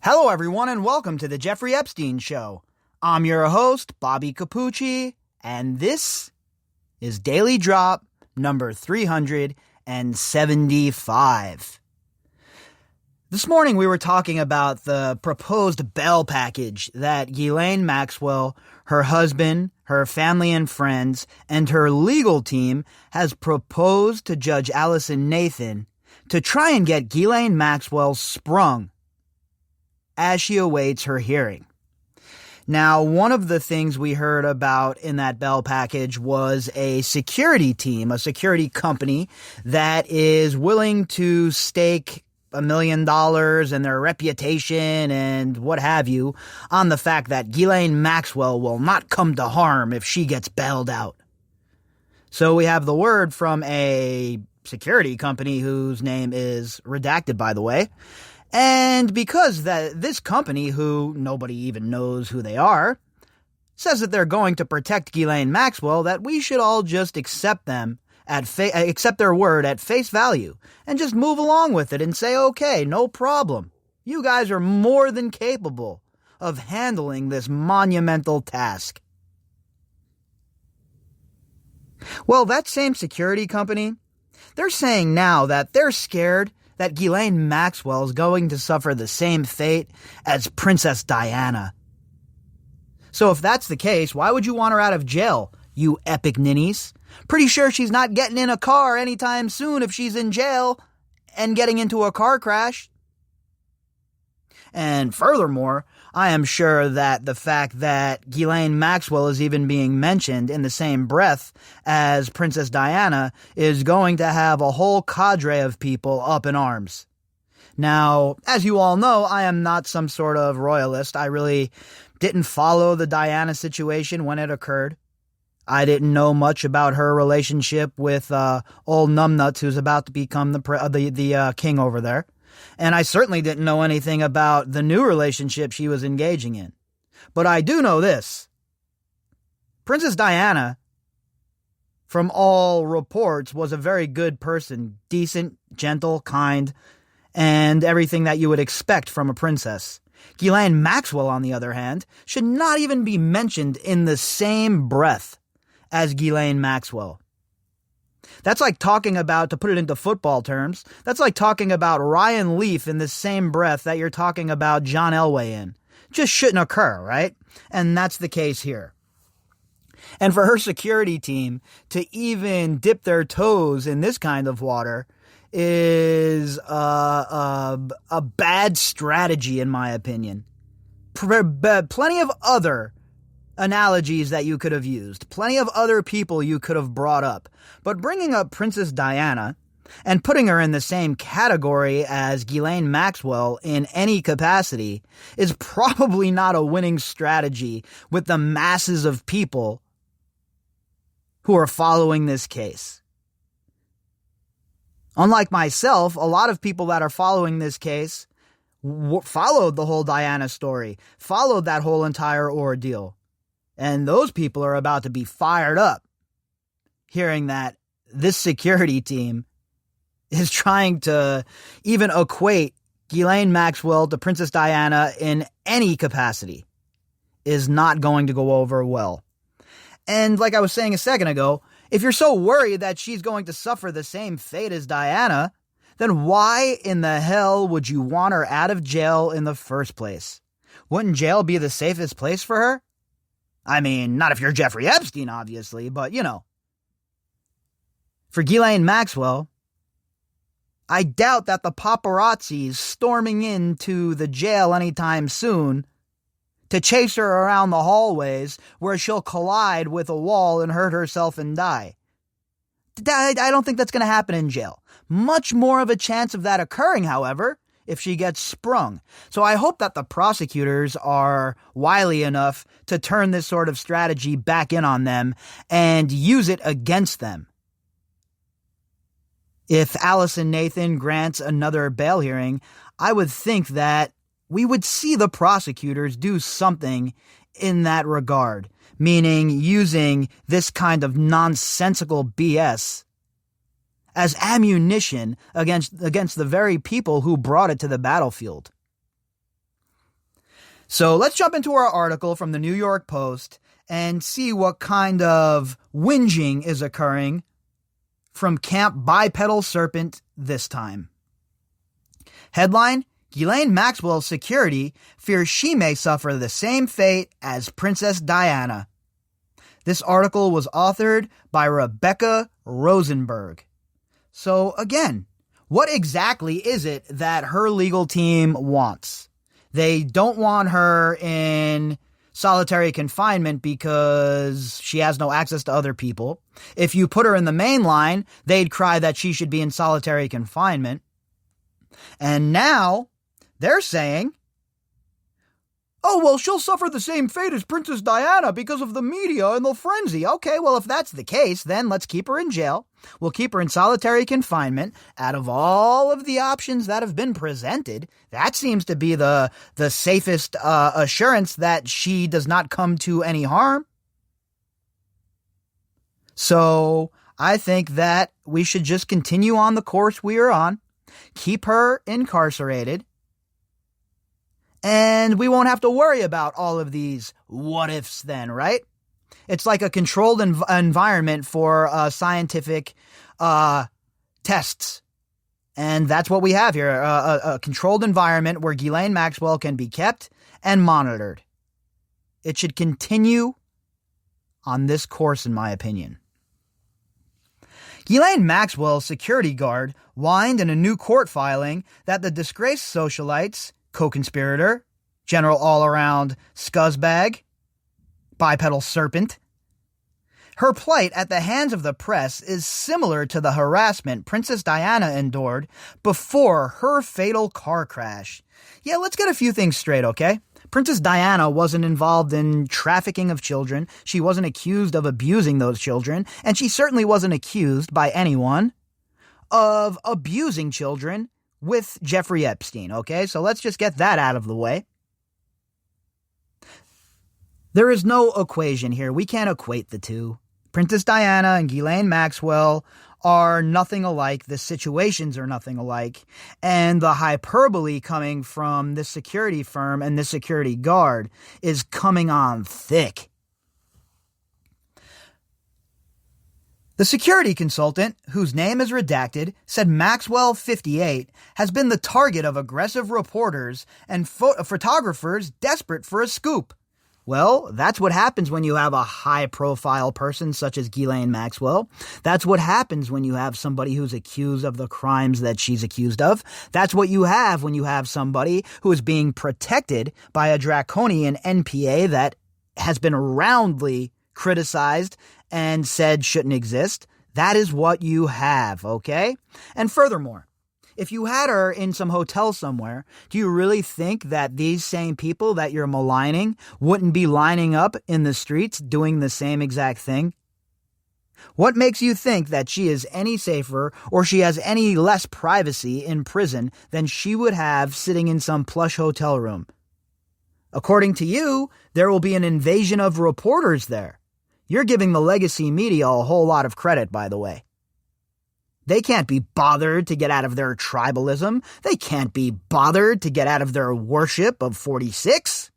Hello, everyone, and welcome to the Jeffrey Epstein Show. I'm your host, Bobbycapucci, and this is Daily Drop number 375. This morning we were talking about the proposed bail package that Ghislaine Maxwell, her husband, her family and friends, and her legal team has proposed to Judge Allison Nathan to try and get Ghislaine Maxwell sprung as she awaits her hearing. Now, one of the things we heard about in that bail package was a security team, a security company that is willing to stake $1 million and their reputation and what have you on the fact that Ghislaine Maxwell will not come to harm if she gets bailed out. So we have the word from a security company whose name is redacted, by the way. And because this company, who nobody even knows who they are, says that they're going to protect Ghislaine Maxwell, that we should all just accept them accept their word at face value and just move along with it and say, okay, no problem. You guys are more than capable of handling this monumental task. Well, that same security company, they're saying now that they're scared that Ghislaine Maxwell is going to suffer the same fate as Princess Diana. So if that's the case, why would you want her out of jail, you epic ninnies? Pretty sure she's not getting in a car anytime soon if she's in jail and getting into a car crash. And furthermore, I am sure that the fact that Ghislaine Maxwell is even being mentioned in the same breath as Princess Diana is going to have a whole cadre of people up in arms. Now, as you all know, I am not some sort of royalist. I really didn't follow the Diana situation when it occurred. I didn't know much about her relationship with old numbnuts who's about to become the king over there. And I certainly didn't know anything about the new relationship she was engaging in. But I do know this. Princess Diana, from all reports, was a very good person, decent, gentle, kind, and everything that you would expect from a princess. Ghislaine Maxwell, on the other hand, should not even be mentioned in the same breath as Ghislaine Maxwell. That's like talking about, to put it into football terms, that's like talking about Ryan Leaf in the same breath that you're talking about John Elway in. Just shouldn't occur, right? And that's the case here. And for her security team to even dip their toes in this kind of water is a bad strategy, in my opinion. Plenty of other analogies that you could have used, plenty of other people you could have brought up, but bringing up Princess Diana and putting her in the same category as Ghislaine Maxwell in any capacity is probably not a winning strategy with the masses of people who are following this case. Unlike myself, a lot of people that are following this case followed the whole Diana story, followed that whole entire ordeal. And those people are about to be fired up hearing that this security team is trying to even equate Ghislaine Maxwell to Princess Diana in any capacity is not going to go over well. And like I was saying a second ago, if you're so worried that she's going to suffer the same fate as Diana, then why in the hell would you want her out of jail in the first place? Wouldn't jail be the safest place for her? I mean, not if you're Jeffrey Epstein, obviously, but, you know. For Ghislaine Maxwell, I doubt that the paparazzi's storming into the jail anytime soon to chase her around the hallways where she'll collide with a wall and hurt herself and die. I don't think that's going to happen in jail. Much more of a chance of that occurring, however, if she gets sprung. So I hope that the prosecutors are wily enough to turn this sort of strategy back in on them and use it against them. If Allison Nathan grants another bail hearing, I would think that we would see the prosecutors do something in that regard, meaning using this kind of nonsensical BS as ammunition against the very people who brought it to the battlefield. So let's jump into our article from the New York Post and see what kind of whinging is occurring from Camp Bipedal Serpent this time. Headline: Ghislaine Maxwell's security fears she may suffer the same fate as Princess Diana. This article was authored by Rebecca Rosenberg. So again, what exactly is it that her legal team wants? They don't want her in solitary confinement because she has no access to other people. If you put her in the main line, they'd cry that she should be in solitary confinement. And now they're saying, oh, well, she'll suffer the same fate as Princess Diana because of the media and the frenzy. Okay, well, if that's the case, then let's keep her in jail. We'll keep her in solitary confinement. Out of all of the options that have been presented, that seems to be the safest assurance that she does not come to any harm. So I think that we should just continue on the course we are on, keep her incarcerated, and we won't have to worry about all of these what-ifs then, right? It's like a controlled environment for scientific tests. And that's what we have here, a controlled environment where Ghislaine Maxwell can be kept and monitored. It should continue on this course, in my opinion. Ghislaine Maxwell's security guard whined in a new court filing that the disgraced socialite's co-conspirator, general all-around scuzzbag, bipedal serpent. Her plight at the hands of the press is similar to the harassment Princess Diana endured before her fatal car crash. Yeah, let's get a few things straight, okay? Princess Diana wasn't involved in trafficking of children. She wasn't accused of abusing those children, and she certainly wasn't accused by anyone of abusing children with Jeffrey Epstein, okay? So let's just get that out of the way. There is no equation here. We can't equate the two. Princess Diana and Ghislaine Maxwell are nothing alike. The situations are nothing alike. And the hyperbole coming from this security firm and this security guard is coming on thick. The security consultant, whose name is redacted, said Maxwell, 58, has been the target of aggressive reporters and photographers desperate for a scoop. Well, that's what happens when you have a high-profile person such as Ghislaine Maxwell. That's what happens when you have somebody who's accused of the crimes that she's accused of. That's what you have when you have somebody who is being protected by a draconian NPA that has been roundly criticized and said shouldn't exist. That is what you have, okay? And furthermore, if you had her in some hotel somewhere, do you really think that these same people that you're maligning wouldn't be lining up in the streets doing the same exact thing? What makes you think that she is any safer or she has any less privacy in prison than she would have sitting in some plush hotel room? According to you, there will be an invasion of reporters there. You're giving the legacy media a whole lot of credit, by the way. They can't be bothered to get out of their tribalism. They can't be bothered to get out of their worship of 46.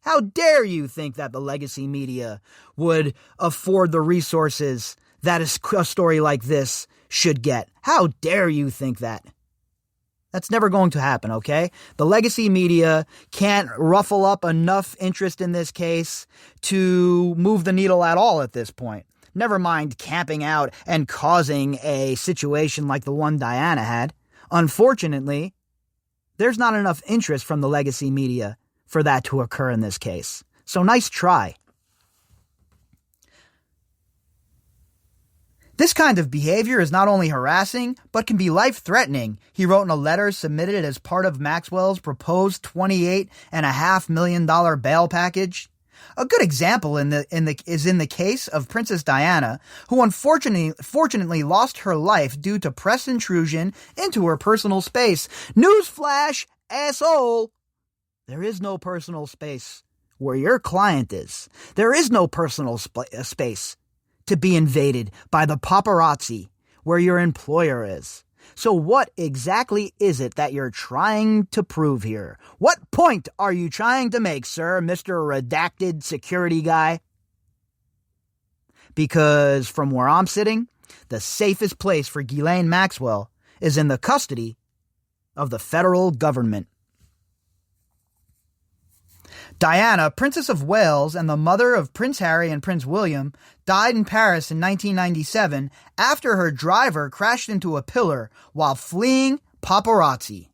How dare you think that the legacy media would afford the resources that a story like this should get? How dare you think that? That's never going to happen, okay? The legacy media can't ruffle up enough interest in this case to move the needle at all at this point. Never mind camping out and causing a situation like the one Diana had. Unfortunately, there's not enough interest from the legacy media for that to occur in this case. So nice try. This kind of behavior is not only harassing, but can be life-threatening, he wrote in a letter submitted as part of Maxwell's proposed $28.5 million bail package. A good example is in the case of Princess Diana, who unfortunately lost her life due to press intrusion into her personal space. Newsflash, asshole! There is no personal space where your client is. There is no personal space to be invaded by the paparazzi where your employer is. So what exactly is it that you're trying to prove here? What point are you trying to make, sir, Mr. Redacted Security Guy? Because from where I'm sitting, the safest place for Ghislaine Maxwell is in the custody of the federal government. Diana, Princess of Wales and the mother of Prince Harry and Prince William, died in Paris in 1997 after her driver crashed into a pillar while fleeing paparazzi.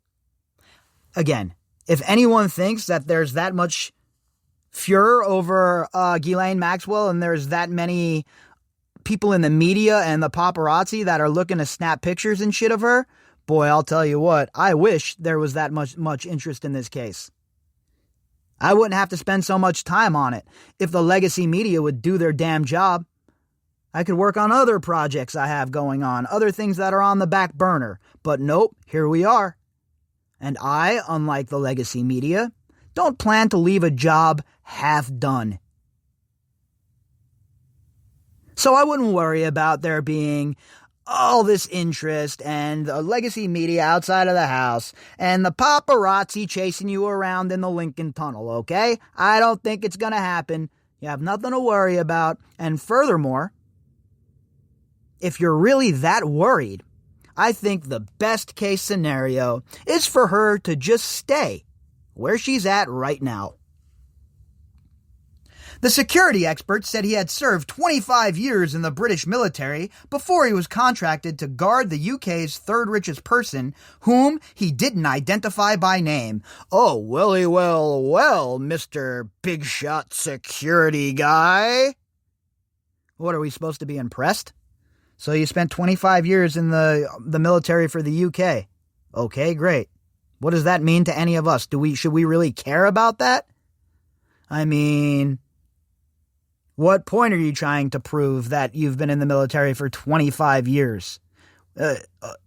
Again, if anyone thinks that there's that much furor over Ghislaine Maxwell and there's that many people in the media and the paparazzi that are looking to snap pictures and shit of her, boy, I'll tell you what, I wish there was that much interest in this case. I wouldn't have to spend so much time on it if the legacy media would do their damn job. I could work on other projects I have going on, other things that are on the back burner. But nope, here we are. And I, unlike the legacy media, don't plan to leave a job half done. So I wouldn't worry about there being all this interest and the legacy media outside of the house and the paparazzi chasing you around in the Lincoln Tunnel, okay? I don't think it's going to happen. You have nothing to worry about. And furthermore, if you're really that worried, I think the best case scenario is for her to just stay where she's at right now. The security expert said he had served 25 years in the British military before he was contracted to guard the UK's third richest person, whom he didn't identify by name. Oh, well, Mr. Big Shot Security Guy. What, are we supposed to be impressed? So you spent 25 years in the military for the UK. Okay, great. What does that mean to any of us? Should we really care about that? I mean, what point are you trying to prove that you've been in the military for 25 years?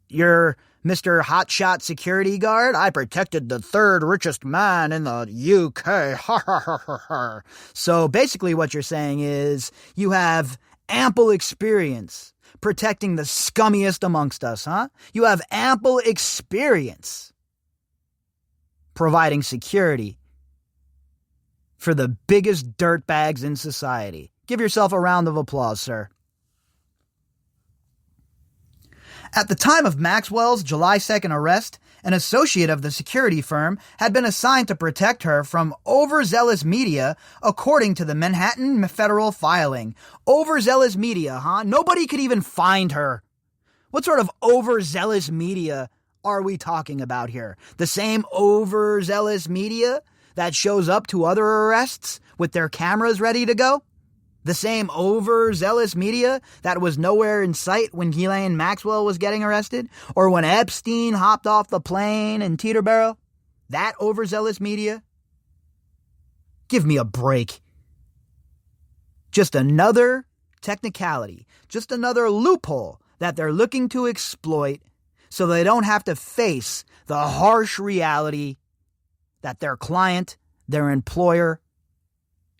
You're Mr. Hotshot Security Guard? I protected the third richest man in the UK. Ha ha ha ha ha. So basically what you're saying is you have ample experience protecting the scummiest amongst us, huh? You have ample experience providing security for the biggest dirtbags in society. Give yourself a round of applause, sir. At the time of Maxwell's July 2nd arrest, an associate of the security firm had been assigned to protect her from overzealous media, according to the Manhattan Federal filing. Overzealous media, huh? Nobody could even find her. What sort of overzealous media are we talking about here? The same overzealous media that shows up to other arrests with their cameras ready to go? The same overzealous media that was nowhere in sight when Ghislaine Maxwell was getting arrested? Or when Epstein hopped off the plane in Teterboro? That overzealous media? Give me a break. Just another technicality, just another loophole that they're looking to exploit so they don't have to face the harsh reality that their client, their employer,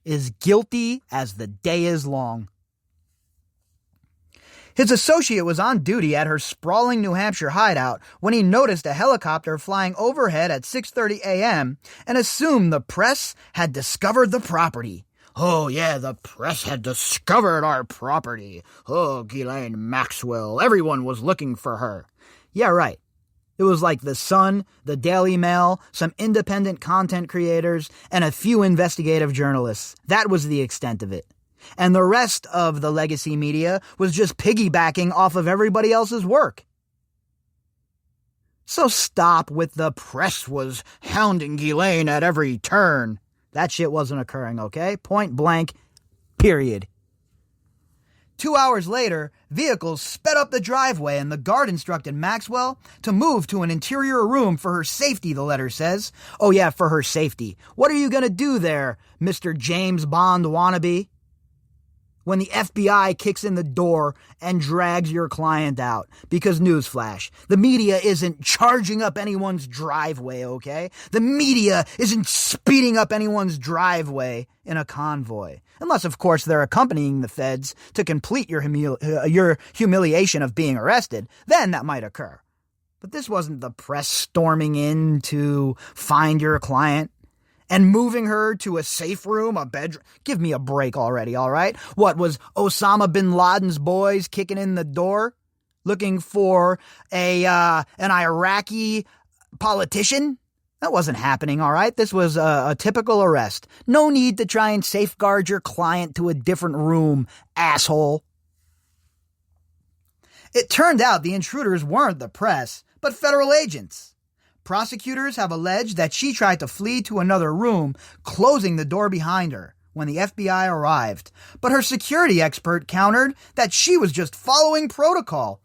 is guilty as the day is long. His associate was on duty at her sprawling New Hampshire hideout when he noticed a helicopter flying overhead at 6:30 a.m. and assumed the press had discovered the property. Oh yeah, the press had discovered our property. Oh, Ghislaine Maxwell, everyone was looking for her. Yeah, right. It was like The Sun, the Daily Mail, some independent content creators, and a few investigative journalists. That was the extent of it. And the rest of the legacy media was just piggybacking off of everybody else's work. So stop with the press was hounding Ghislaine at every turn. That shit wasn't occurring, okay? Point blank, period. 2 hours later, vehicles sped up the driveway and the guard instructed Maxwell to move to an interior room for her safety, the letter says. Oh yeah, for her safety. What are you gonna do there, Mr. James Bond wannabe? When the FBI kicks in the door and drags your client out. Because newsflash, the media isn't charging up anyone's driveway, okay? The media isn't speeding up anyone's driveway in a convoy. Unless, of course, they're accompanying the feds to complete your humiliation of being arrested. Then that might occur. But this wasn't the press storming in to find your client and moving her to a safe room, a bedroom. Give me a break already, all right? What, was Osama bin Laden's boys kicking in the door looking for an Iraqi politician? That wasn't happening, all right? This was a typical arrest. No need to try and safeguard your client to a different room, asshole. It turned out the intruders weren't the press, but federal agents. Prosecutors have alleged that she tried to flee to another room, closing the door behind her when the FBI arrived. But her security expert countered that she was just following protocol.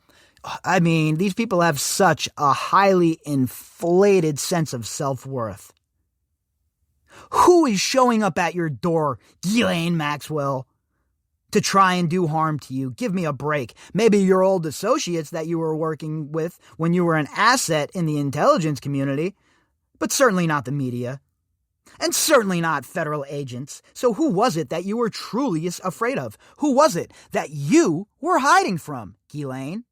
I mean, these people have such a highly inflated sense of self-worth. Who is showing up at your door, Ghislaine Maxwell, to try and do harm to you? Give me a break. Maybe your old associates that you were working with when you were an asset in the intelligence community, but certainly not the media, and certainly not federal agents. So who was it that you were truly afraid of? Who was it that you were hiding from, Ghislaine?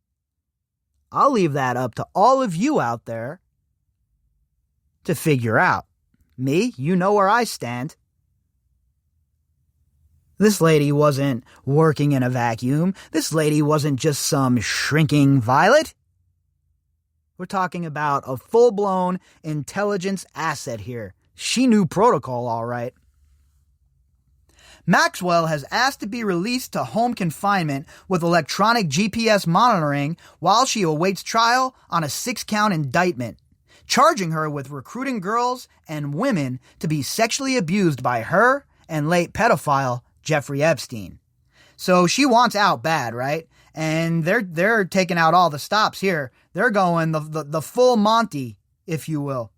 I'll leave that up to all of you out there to figure out. Me, you know where I stand. This lady wasn't working in a vacuum. This lady wasn't just some shrinking violet. We're talking about a full-blown intelligence asset here. She knew protocol, all right. Maxwell has asked to be released to home confinement with electronic GPS monitoring while she awaits trial on a 6-count indictment, charging her with recruiting girls and women to be sexually abused by her and late pedophile Jeffrey Epstein. So she wants out bad, right? And they're taking out all the stops here. They're going the full Monty, if you will.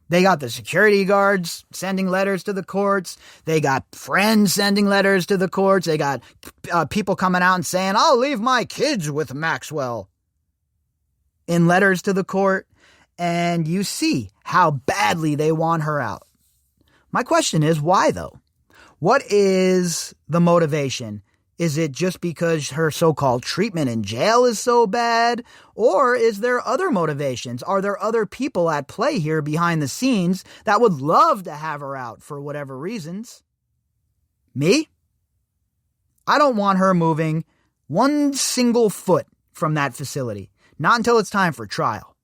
They got the security guards sending letters to the courts. They got friends sending letters to the courts. They got people coming out and saying, I'll leave my kids with Maxwell, in letters to the court. And you see how badly they want her out. My question is, why though? What is the motivation? Is it just because her so-called treatment in jail is so bad? Or is there other motivations? Are there other people at play here behind the scenes that would love to have her out for whatever reasons? Me? I don't want her moving one single foot from that facility. Not until it's time for trial.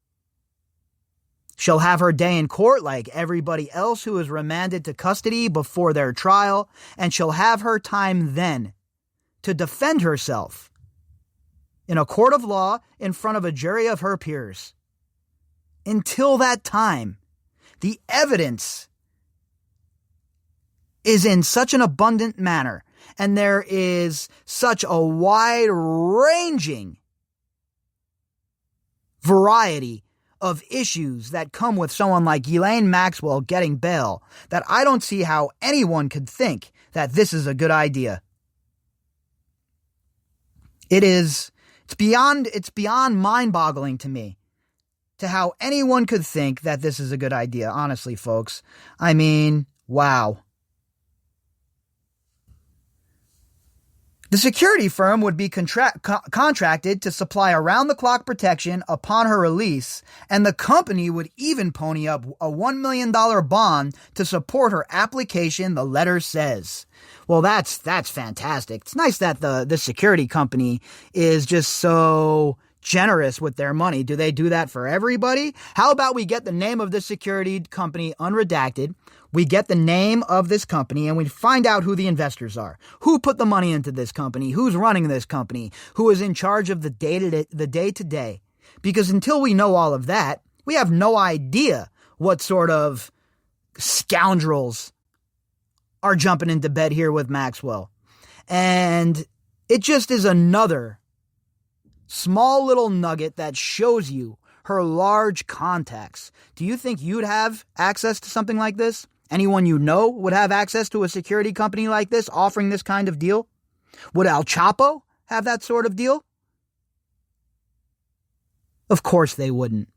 She'll have her day in court like everybody else who is remanded to custody before their trial, and she'll have her time then to defend herself in a court of law in front of a jury of her peers. Until that time, the evidence is in such an abundant manner, and there is such a wide-ranging variety of issues that come with someone like Ghislaine Maxwell getting bail, that I don't see how anyone could think that this is a good idea. It's beyond mind-boggling to me to how anyone could think that this is a good idea, honestly, folks. I mean, wow. The security firm would be contracted to supply around-the-clock protection upon her release, and the company would even pony up a $1 million bond to support her application, the letter says. Well, that's fantastic. It's nice that the security company is just so generous with their money. Do they do that for everybody? How about we get the name of the security company unredacted? We get the name of this company and we find out who the investors are. Who put the money into this company? Who's running this company? Who is in charge of the day-to-day? Because until we know all of that, we have no idea what sort of scoundrels are jumping into bed here with Maxwell. And it just is another small little nugget that shows you her large contacts. Do you think you'd have access to something like this? Anyone you know would have access to a security company like this offering this kind of deal? Would El Chapo have that sort of deal? Of course they wouldn't.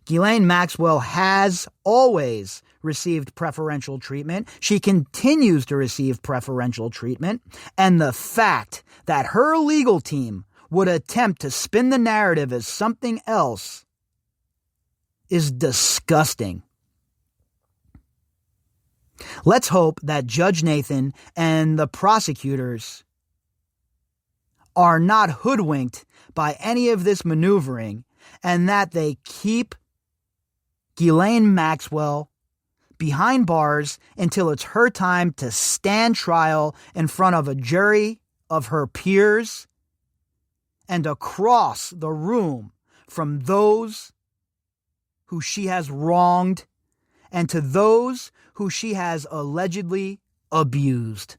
Ghislaine Maxwell has always received preferential treatment. She continues to receive preferential treatment. And the fact that her legal team would attempt to spin the narrative as something else is disgusting. Let's hope that Judge Nathan and the prosecutors are not hoodwinked by any of this maneuvering and that they keep Ghislaine Maxwell behind bars until it's her time to stand trial in front of a jury of her peers and across the room from those who she has wronged and to those who she has allegedly abused.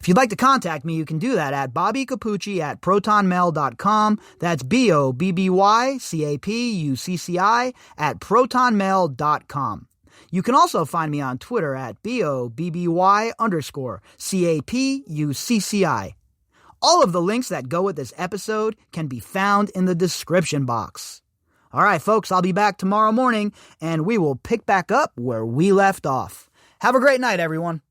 If you'd like to contact me, you can do that at bobbycapucci@protonmail.com. That's BOBBYCAPUCCI at protonmail.com. You can also find me on Twitter at BOBBY_CAPUCCI. All of the links that go with this episode can be found in the description box. All right, folks, I'll be back tomorrow morning, and we will pick back up where we left off. Have a great night, everyone.